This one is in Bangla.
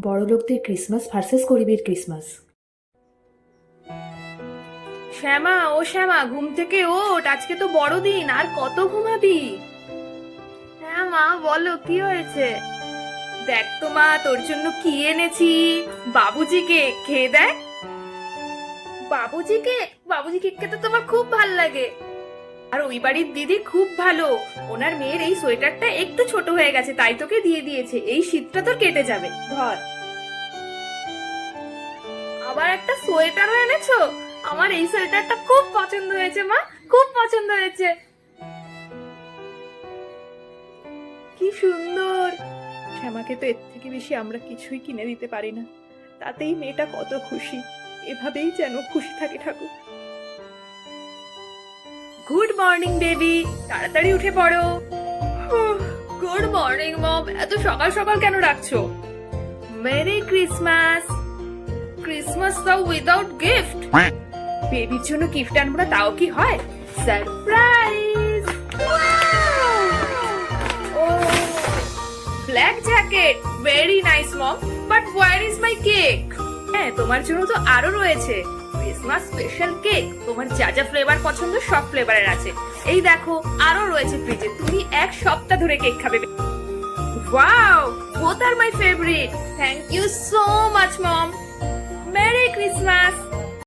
বড়লোকদের ক্রিসমাস ভার্সেস গরিবের ক্রিসমাস। শ্যামা, ও শ্যামা, ঘুম থেকে ওঠ, আজকে তো বড়দিন, আর কত ঘুমাবি? হ্যাঁ মা, বলো কি হয়েছে? দেখ তো মা, তোর জন্য কি এনেছি। বাবুজি কেক, খেয়ে দেখ। বাবুজি কেক? বাবুজি কেক খেতে তোমার খুব ভাল লাগে। আর ওই বাড়ির দিদি খুব ভালো, ওনার মেয়ের এই সোয়েটারটা একটু ছোট হয়ে গেছে, তাই তোকে দিয়ে দিয়েছে। এই শীতটা তোর কেটে যাবে, ধর। আবার একটা সোয়েটারও এনেছো? আমার এই সোয়েটারটা খুব পছন্দ হয়েছে মা, খুব পছন্দ হয়েছে। কি সুন্দর! শ্যামাকে তো এর থেকে বেশি আমরা কিছুই কিনে দিতে পারি না, তাতেই মেয়েটা কত খুশি। এভাবেই যেন খুশি থাকে ঠাকুর। গুড মর্নিং বেবি, তাড়াতাড়ি উঠে পড়ো। গুড মর্নিং মম, এত সকাল সকাল কেন ডাকছো? Merry Christmas. ক্রিসমাস তাও উইদাউট গিফট? বেবির জন্য গিফট আনবো না তাও কি হয়? Surprise! Oh, black jacket, very nice mom, but where is my cake? হ্যাঁ, তোমার জন্য তো আরো রয়েছে ক্রিসমাস স্পেশাল কেক। তোমার যা যা ফ্লেভার পছন্দ সব ফ্লেভারের আছে। এই দেখো, আরো রয়েছে ফ্রিজে, তুমি এক সপ্তাহ ধরে কেক খাবে। Wow, both are my favorite. Thank you so much, Mom. Merry Christmas.